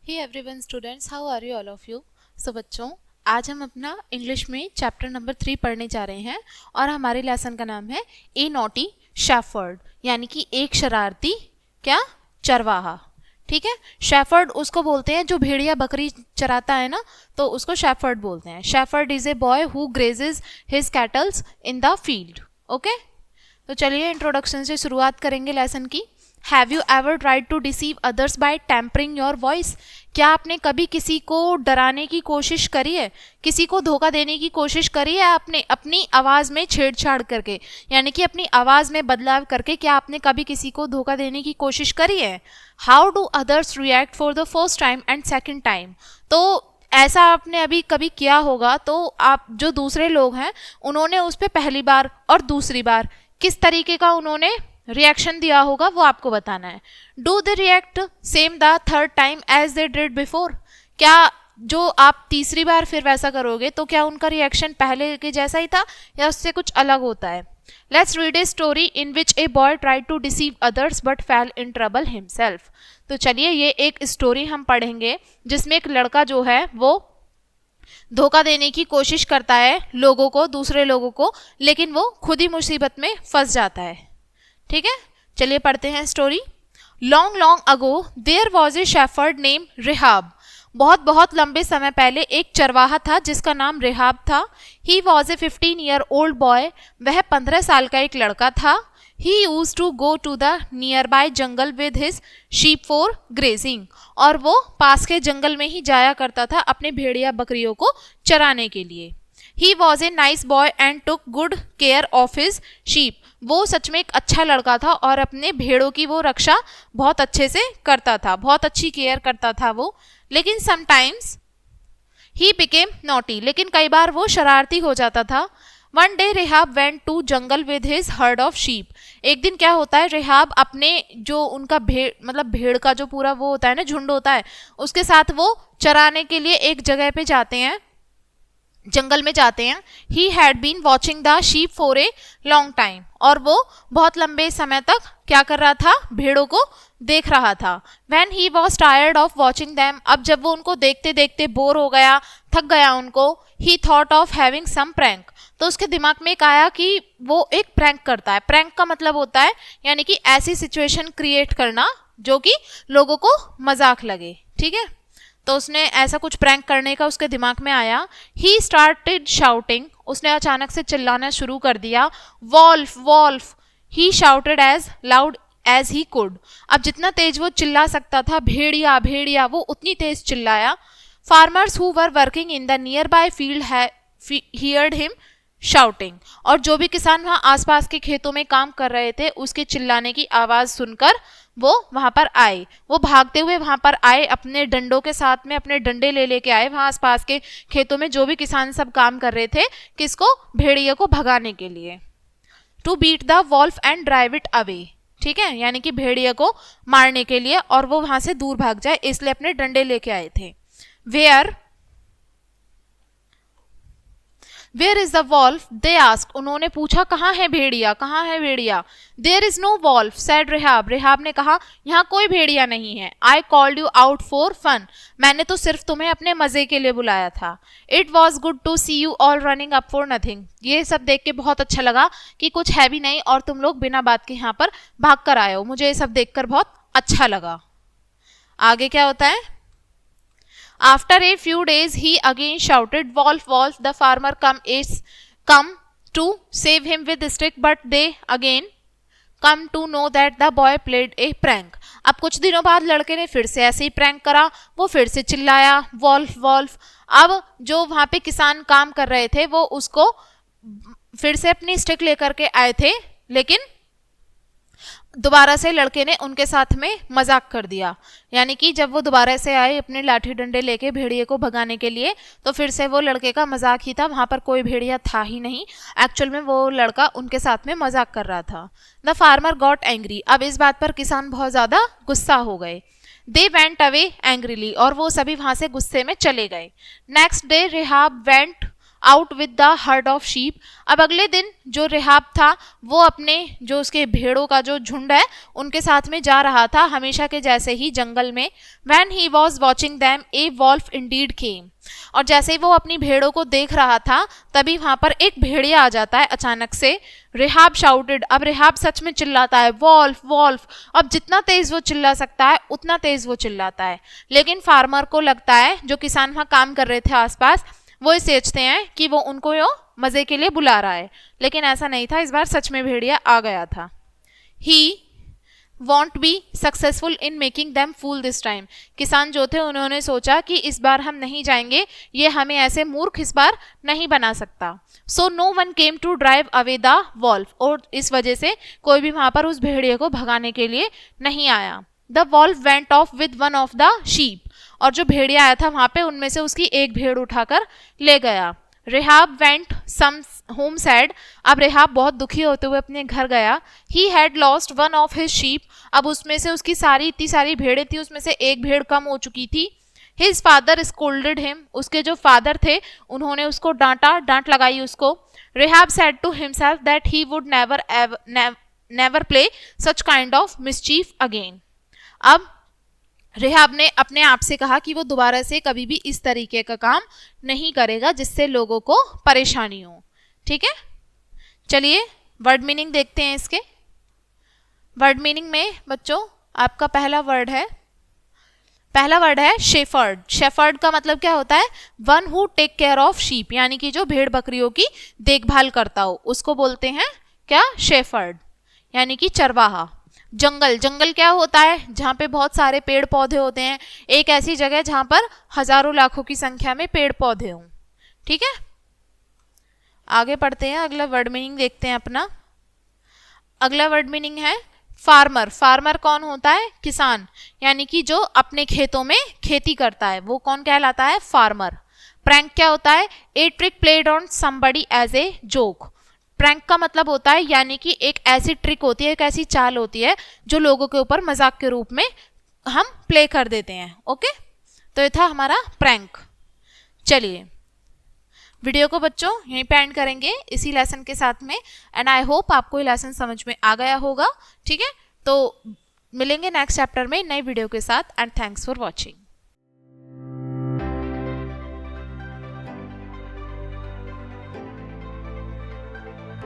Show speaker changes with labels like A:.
A: Hey everyone students, how are you all of you. So बच्चों, आज हम अपना इंग्लिश में चैप्टर नंबर 3 पढ़ने जा रहे हैं और हमारे लेसन का नाम है ए नॉटी शेफर्ड, यानी कि एक शरारती क्या चरवाहा। ठीक है, शेफर्ड उसको बोलते हैं जो भेड़िया बकरी चराता है ना, तो उसको शेफर्ड बोलते हैं। Shepherd is a boy who grazes his cattles in the field. Okay, तो चलिए इंट्रोडक्शन से शुरुआत करेंगे लेसन की। Have you ever tried to deceive others by tampering your voice? क्या आपने कभी किसी को डराने की कोशिश करी है, किसी को धोखा देने की कोशिश करी है आपने अपनी आवाज़ में छेड़छाड़ करके, यानी कि अपनी आवाज़ में बदलाव करके? क्या आपने कभी किसी को धोखा देने की कोशिश करी है? How do others react for the first time and second time? तो ऐसा आपने अभी कभी किया होगा, तो आप जो दूसरे लोग हैं उन्होंने उस पर पहली बार और दूसरी बार किस तरीके का उन्होंने रिएक्शन दिया होगा, वो आपको बताना है। Do they react same the third time as they did before? क्या जो आप तीसरी बार फिर वैसा करोगे तो क्या उनका रिएक्शन पहले के जैसा ही था या उससे कुछ अलग होता है? Let's read a story in which a boy tried to deceive others but fell in trouble himself. तो चलिए ये एक स्टोरी हम पढ़ेंगे जिसमें एक लड़का जो है वो धोखा देने की कोशिश करता है लोगों को, दूसरे लोगों को, लेकिन वो खुद ही मुसीबत में फंस जाता है। ठीक है, चलिए पढ़ते हैं story. Long long ago there was a shepherd name Rehab. बहुत बहुत लंबे समय पहले एक चरवाहा था जिसका नाम रेहाब था। He was a 15 year old boy. वह 15 साल का एक लड़का था। He use to go to the near jungle with his sheep for grazing. और वो पास के जंगल में ही जाया करता था अपने भेड़िया बकरियों को चराने के लिए। ही was a nice boy and took good care of his sheep. वो सच में एक अच्छा लड़का था और अपने भेड़ों की वो रक्षा बहुत अच्छे से करता था, बहुत अच्छी केयर करता था वो। लेकिन समटाइम्स ही बिकेम नॉटी, लेकिन कई बार वो शरारती हो जाता था। One day Rehab went to jungle with his herd of sheep. एक दिन क्या होता है, रेहाब अपने जो उनका भेड़ का जो पूरा वो होता है ना, झुंड होता है, उसके साथ वो चराने के लिए एक जगह पे जाते हैं, जंगल में जाते हैं। He had been watching the sheep for a long time. और वो बहुत लंबे समय तक क्या कर रहा था, भेड़ों को देख रहा था। When he was tired of watching them, अब जब वो उनको देखते देखते बोर हो गया, थक गया उनको, he thought of having some prank. तो उसके दिमाग में एक आया कि वो एक प्रैंक करता है। प्रैंक का मतलब होता है यानी कि ऐसी सिचुएशन क्रिएट करना जो कि लोगों को मजाक लगे। ठीक है, तो उसने ऐसा कुछ प्रैंक करने का उसके दिमाग में आया। ही स्टार्टेड शाउटिंग, उसने अचानक से चिल्लाना शुरू कर दिया। Wolf wolf, he shouted as loud as he could. अब जितना तेज वो चिल्ला सकता था, भेड़िया भेड़िया, वो उतनी तेज चिल्लाया। Farmers who were working in the near by field heard him shouting. और जो भी किसान वहां आसपास के खेतों में काम कर रहे थे, उसके चिल्लाने की आवाज सुनकर वो वहां पर आए। वो भागते हुए वहां पर आए, अपने डंडों के साथ में अपने डंडे ले लेके आए वहां आसपास के खेतों में जो भी किसान सब काम कर रहे थे, किसको, भेड़िए को भगाने के लिए। To beat the wolf and drive it away. ठीक है, यानी कि भेड़िए को मारने के लिए और वो वहां से दूर भाग जाए, इसलिए अपने डंडे लेके आए थे। Where is the wolf they ask, उन्होंने पूछा कहाँ है भेड़िया, कहाँ है भेड़िया। There is no wolf said Rehab, Rehab ने कहा यहाँ कोई भेड़िया नहीं है। I called you out for fun, मैंने तो सिर्फ तुम्हें अपने मजे के लिए बुलाया था। It was good to see you all running up for nothing, ये सब देख के बहुत अच्छा लगा कि कुछ है भी नहीं और तुम लोग बिना बात के यहाँ पर भाग कर आए हो, मुझे ये सब देखकर बहुत अच्छा लगा। आगे क्या होता है। After a few days, he again shouted, "Wolf, wolf!" The farmer come to save him with the stick, but they again come to know that the boy played a prank. अब कुछ दिनों बाद लड़के ने फिर से ऐसे ही प्रैंक करा, वो फिर से चिल्लाया वॉल्फ वॉल्फ। अब जो वहां पे किसान काम कर रहे थे वो उसको फिर से अपनी स्टिक लेकर के आए थे, लेकिन दोबारा से लड़के ने उनके साथ में मजाक कर दिया। यानी कि जब वो दोबारा से आए अपने लाठी डंडे लेके भेड़िए को भगाने के लिए, तो फिर से वो लड़के का मजाक ही था, वहां पर कोई भेड़िया था ही नहीं। एक्चुअल में वो लड़का उनके साथ में मजाक कर रहा था। द फार्मर गॉट एंग्री, अब इस बात पर किसान बहुत ज्यादा गुस्सा हो गए। दे वेंट अवे एंग्रीली, और वो सभी वहां से गुस्से में चले गए। Next day Rehab went out with the herd of sheep. अब अगले दिन जो रेहाब था वो अपने जो उसके भेड़ों का जो झुंड है उनके साथ में जा रहा था हमेशा के जैसे ही जंगल में। When he was watching them a wolf indeed came. और जैसे ही वो अपनी भेड़ों को देख रहा था तभी वहां पर एक भेड़िया आ जाता है अचानक से। Rehab shouted. अब रेहाब सच में चिल्लाता है वॉल्फ वॉल्फ। अब जितना तेज वो चिल्ला सकता है उतना तेज वो चिल्लाता है। लेकिन फार्मर को लगता है, जो किसान वहां काम कर रहे थे आसपास, वो ये सोचते हैं कि वो उनको यो मजे के लिए बुला रहा है, लेकिन ऐसा नहीं था। इस बार सच में भेड़िया आ गया था। He won't be successful in making them fool this time. किसान जो थे उन्होंने सोचा कि इस बार हम नहीं जाएंगे, ये हमें ऐसे मूर्ख इस बार नहीं बना सकता। So no one came to drive away the wolf. और इस वजह से कोई भी वहां पर उस भेड़िए को भगाने के लिए नहीं आया। The wolf went off with one of the sheep. और जो भेड़िया आया था वहां पे उनमें से उसकी एक भेड़ उठाकर ले गया। रेहाब वेंट सम होम सैड। अब रेहाब बहुत दुखी होते हुए अपने घर गया। He had lost one of his sheep. अब उसमें से उसकी इतनी सारी भेड़ें थी, उसमें से एक भेड़ कम हो चुकी थी। His father scolded him. उसके जो फादर थे उन्होंने उसको डांटा, डांट लगाई उसको। Rehab said to himself that he would never play such kind of mischief again. अब रेहाब ने अपने आप से कहा कि वो दोबारा से कभी भी इस तरीके का काम नहीं करेगा जिससे लोगों को परेशानी हो। ठीक है, चलिए वर्ड मीनिंग देखते हैं इसके। वर्ड मीनिंग में बच्चों आपका पहला वर्ड है शेफर्ड। शेफर्ड का मतलब क्या होता है? One who take care of sheep, यानी कि जो भेड़ बकरियों की देखभाल करता हो उसको बोलते हैं क्या? शेफर्ड, यानी कि चरवाहा। जंगल, जंगल क्या होता है? जहाँ पे बहुत सारे पेड़ पौधे होते हैं, एक ऐसी जगह जहाँ पर हजारों लाखों की संख्या में पेड़ पौधे हों। ठीक है, आगे पढ़ते हैं, अगला वर्ड मीनिंग देखते हैं अपना। अगला वर्ड मीनिंग है फार्मर। फार्मर कौन होता है? किसान, यानी कि जो अपने खेतों में खेती करता है वो कौन कहलाता है? फार्मर। प्रैंक क्या होता है? A trick played on somebody as a joke. Prank का मतलब होता है यानी कि एक ऐसी ट्रिक होती है, एक ऐसी चाल होती है जो लोगों के ऊपर मजाक के रूप में हम प्ले कर देते हैं। ओके, तो ये था हमारा प्रैंक। चलिए वीडियो को बच्चों यहीं पे एंड करेंगे इसी लेसन के साथ में। एंड आई होप आपको ये लेसन समझ में आ गया होगा। ठीक है, तो मिलेंगे नेक्स्ट चैप्टर में नई वीडियो के साथ। And thanks for watching.